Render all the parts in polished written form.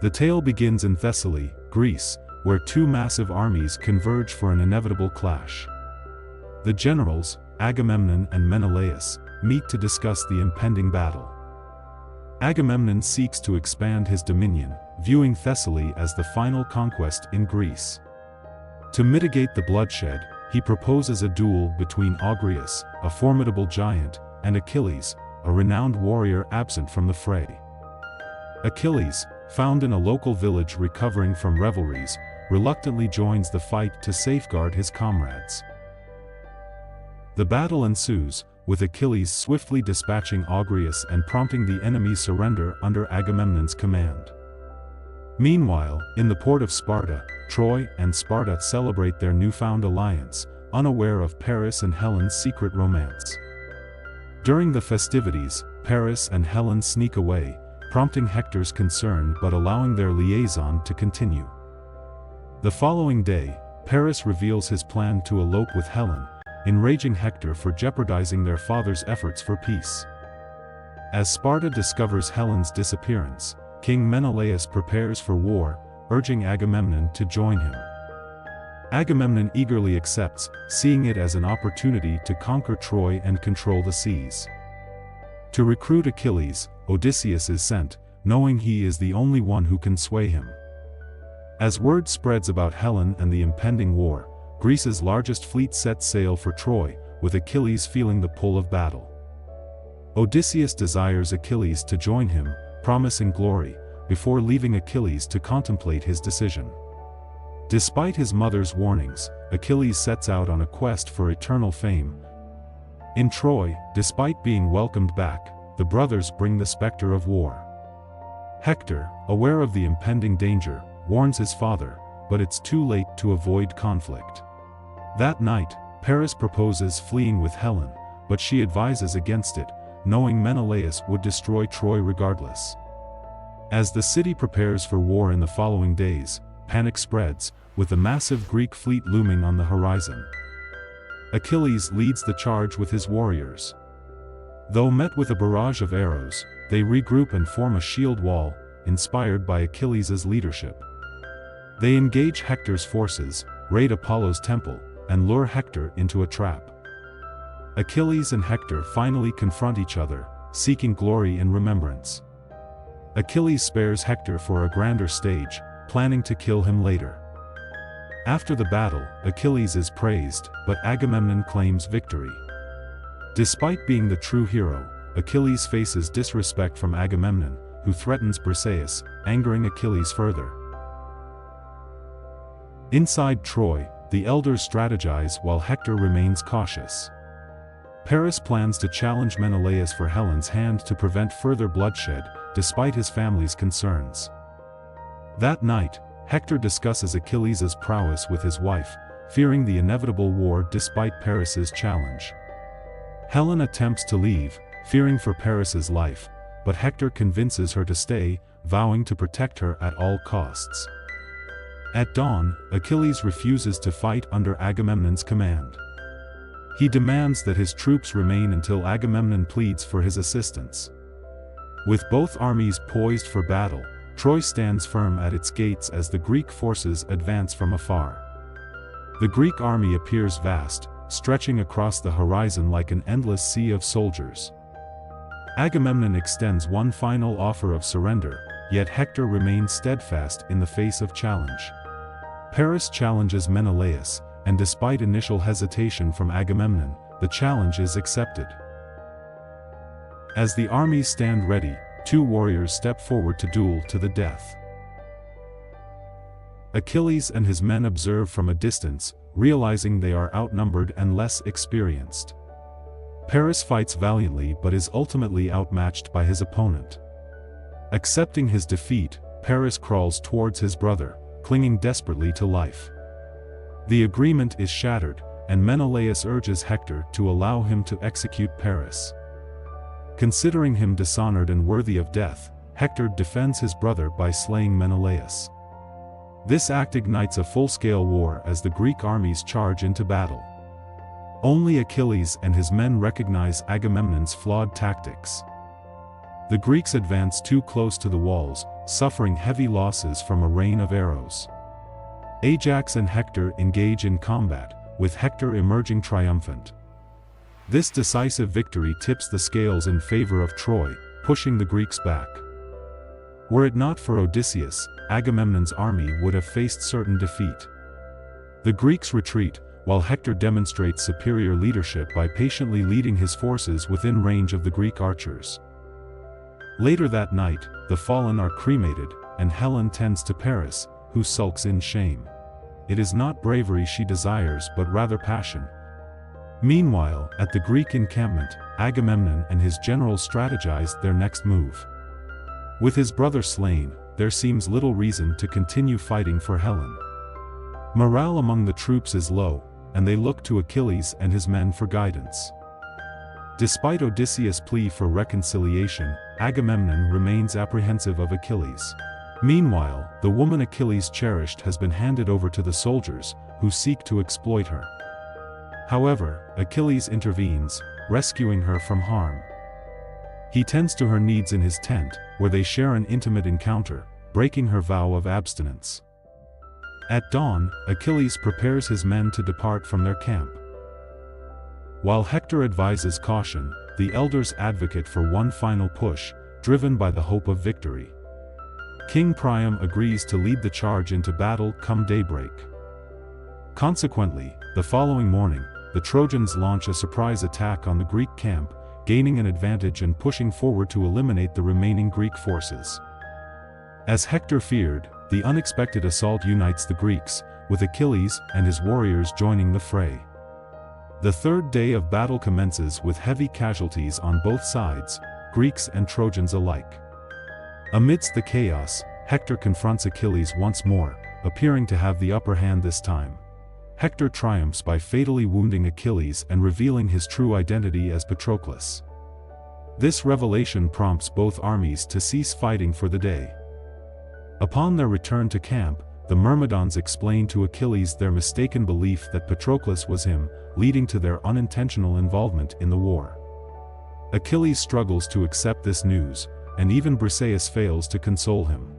The tale begins in Thessaly, Greece, where two massive armies converge for an inevitable clash. The generals, Agamemnon and Menelaus, meet to discuss the impending battle. Agamemnon seeks to expand his dominion, viewing Thessaly as the final conquest in Greece. To mitigate the bloodshed, he proposes a duel between Agrius, a formidable giant, and Achilles, a renowned warrior absent from the fray. Achilles, found in a local village recovering from revelries, reluctantly joins the fight to safeguard his comrades. The battle ensues, with Achilles swiftly dispatching Agrius and prompting the enemy's surrender under Agamemnon's command. Meanwhile, in the port of Sparta, Troy and Sparta celebrate their newfound alliance, unaware of Paris and Helen's secret romance. During the festivities, Paris and Helen sneak away, prompting Hector's concern but allowing their liaison to continue. The following day, Paris reveals his plan to elope with Helen, enraging Hector for jeopardizing their father's efforts for peace. As Sparta discovers Helen's disappearance, King Menelaus prepares for war, urging Agamemnon to join him. Agamemnon eagerly accepts, seeing it as an opportunity to conquer Troy and control the seas. To recruit Achilles, Odysseus is sent, knowing he is the only one who can sway him. As word spreads about Helen and the impending war, Greece's largest fleet sets sail for Troy, with Achilles feeling the pull of battle. Odysseus desires Achilles to join him, promising glory, before leaving Achilles to contemplate his decision. Despite his mother's warnings, Achilles sets out on a quest for eternal fame. In Troy, despite being welcomed back, the brothers bring the specter of war. Hector, aware of the impending danger, warns his father, but it's too late to avoid conflict. That night, Paris proposes fleeing with Helen, but she advises against it, knowing Menelaus would destroy Troy regardless. As the city prepares for war in the following days, panic spreads, with the massive Greek fleet looming on the horizon. Achilles leads the charge with his warriors. Though met with a barrage of arrows, they regroup and form a shield wall, inspired by Achilles' leadership. They engage Hector's forces, raid Apollo's temple, and lure Hector into a trap. Achilles and Hector finally confront each other, seeking glory and remembrance. Achilles spares Hector for a grander stage, planning to kill him later. After the battle, Achilles is praised, but Agamemnon claims victory. Despite being the true hero, Achilles faces disrespect from Agamemnon, who threatens Briseis, angering Achilles further. Inside Troy, the elders strategize while Hector remains cautious. Paris plans to challenge Menelaus for Helen's hand to prevent further bloodshed, despite his family's concerns. That night, Hector discusses Achilles' prowess with his wife, fearing the inevitable war despite Paris's challenge. Helen attempts to leave, fearing for Paris's life, but Hector convinces her to stay, vowing to protect her at all costs. At dawn, Achilles refuses to fight under Agamemnon's command. He demands that his troops remain until Agamemnon pleads for his assistance. With both armies poised for battle, Troy stands firm at its gates as the Greek forces advance from afar. The Greek army appears vast, stretching across the horizon like an endless sea of soldiers. Agamemnon extends one final offer of surrender, yet Hector remains steadfast in the face of challenge. Paris challenges Menelaus, and despite initial hesitation from Agamemnon, the challenge is accepted. As the armies stand ready, two warriors step forward to duel to the death. Achilles and his men observe from a distance, realizing they are outnumbered and less experienced. Paris fights valiantly but is ultimately outmatched by his opponent. Accepting his defeat, Paris crawls towards his brother, clinging desperately to life. The agreement is shattered, and Menelaus urges Hector to allow him to execute Paris. Considering him dishonored and worthy of death, Hector defends his brother by slaying Menelaus. This act ignites a full-scale war as the Greek armies charge into battle. Only Achilles and his men recognize Agamemnon's flawed tactics. The Greeks advance too close to the walls, suffering heavy losses from a rain of arrows. Ajax and Hector engage in combat, with Hector emerging triumphant. This decisive victory tips the scales in favor of Troy, pushing the Greeks back. Were it not for Odysseus, Agamemnon's army would have faced certain defeat. The Greeks retreat, while Hector demonstrates superior leadership by patiently leading his forces within range of the Greek archers. Later that night, the fallen are cremated, and Helen tends to Paris, who sulks in shame. It is not bravery she desires but rather passion. Meanwhile, at the Greek encampment, Agamemnon and his generals strategized their next move. With his brother slain, there seems little reason to continue fighting for Helen. Morale among the troops is low, and they look to Achilles and his men for guidance. Despite Odysseus' plea for reconciliation, Agamemnon remains apprehensive of Achilles. Meanwhile, the woman Achilles cherished has been handed over to the soldiers, who seek to exploit her. However, Achilles intervenes, rescuing her from harm. He tends to her needs in his tent, where they share an intimate encounter, breaking her vow of abstinence. At dawn, Achilles prepares his men to depart from their camp. While Hector advises caution, the elders advocate for one final push, driven by the hope of victory. King Priam agrees to lead the charge into battle come daybreak. Consequently, the following morning, the Trojans launch a surprise attack on the Greek camp, gaining an advantage and pushing forward to eliminate the remaining Greek forces. As Hector feared, the unexpected assault unites the Greeks, with Achilles and his warriors joining the fray. The third day of battle commences with heavy casualties on both sides, Greeks and Trojans alike. Amidst the chaos, Hector confronts Achilles once more, appearing to have the upper hand this time. Hector triumphs by fatally wounding Achilles and revealing his true identity as Patroclus. This revelation prompts both armies to cease fighting for the day. Upon their return to camp, the Myrmidons explain to Achilles their mistaken belief that Patroclus was him, leading to their unintentional involvement in the war. Achilles struggles to accept this news, and even Briseis fails to console him.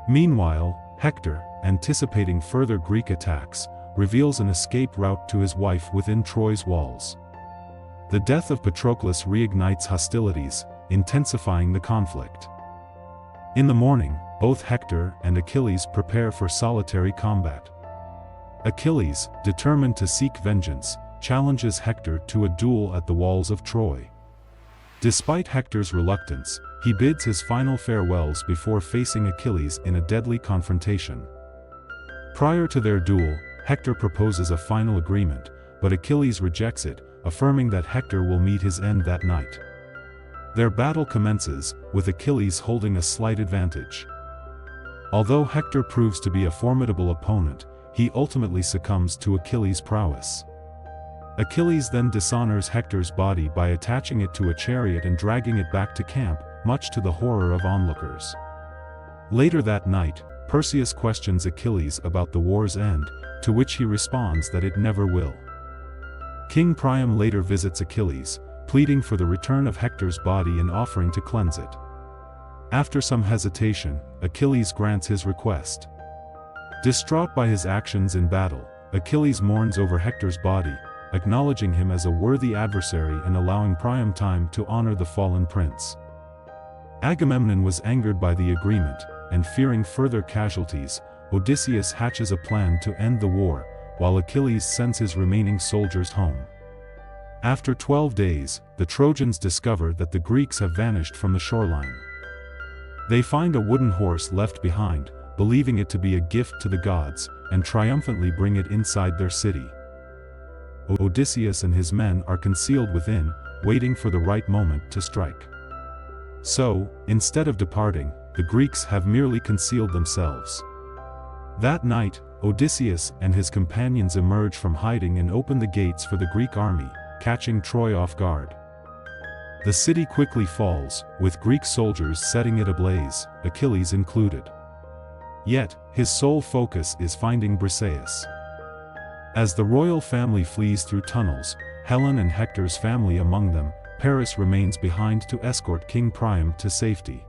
Meanwhile, Hector, anticipating further Greek attacks, reveals an escape route to his wife within Troy's walls. The death of Patroclus reignites hostilities, intensifying the conflict. In the morning, both Hector and Achilles prepare for solitary combat. Achilles, determined to seek vengeance, challenges Hector to a duel at the walls of Troy. Despite Hector's reluctance, he bids his final farewells before facing Achilles in a deadly confrontation. Prior to their duel, Hector proposes a final agreement, but Achilles rejects it, affirming that Hector will meet his end that night. Their battle commences, with Achilles holding a slight advantage. Although Hector proves to be a formidable opponent, he ultimately succumbs to Achilles' prowess. Achilles then dishonors Hector's body by attaching it to a chariot and dragging it back to camp, much to the horror of onlookers. Later that night, Perseus questions Achilles about the war's end, to which he responds that it never will. King Priam later visits Achilles, pleading for the return of Hector's body and offering to cleanse it. After some hesitation, Achilles grants his request. Distraught by his actions in battle, Achilles mourns over Hector's body, acknowledging him as a worthy adversary and allowing Priam time to honor the fallen prince. Agamemnon was angered by the agreement, and fearing further casualties, Odysseus hatches a plan to end the war, while Achilles sends his remaining soldiers home. After 12 days, the Trojans discover that the Greeks have vanished from the shoreline. They find a wooden horse left behind, believing it to be a gift to the gods, and triumphantly bring it inside their city. Odysseus and his men are concealed within, waiting for the right moment to strike. So, instead of departing, the Greeks have merely concealed themselves. That night, Odysseus and his companions emerge from hiding and open the gates for the Greek army, catching Troy off guard. The city quickly falls, with Greek soldiers setting it ablaze, Achilles included. Yet, his sole focus is finding Briseis. As the royal family flees through tunnels, Helen and Hector's family among them, Paris remains behind to escort King Priam to safety.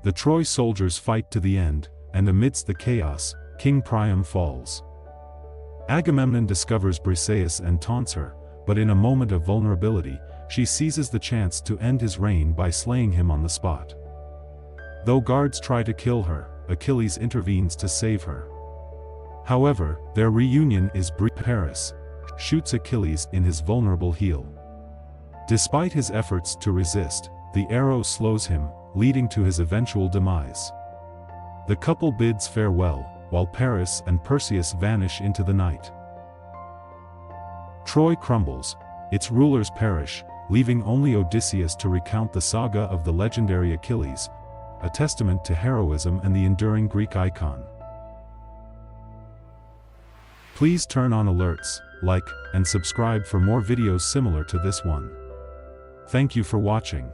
The Troy soldiers fight to the end, and amidst the chaos, King Priam falls. Agamemnon discovers Briseis and taunts her, but in a moment of vulnerability, she seizes the chance to end his reign by slaying him on the spot. Though guards try to kill her, Achilles intervenes to save her. However, their reunion is brief. Paris shoots Achilles in his vulnerable heel. Despite his efforts to resist, the arrow slows him, leading to his eventual demise. The couple bids farewell, while Paris and Perseus vanish into the night. Troy crumbles, its rulers perish, leaving only Odysseus to recount the saga of the legendary Achilles, a testament to heroism and the enduring Greek icon. Please turn on alerts, like, and subscribe for more videos similar to this one. Thank you for watching.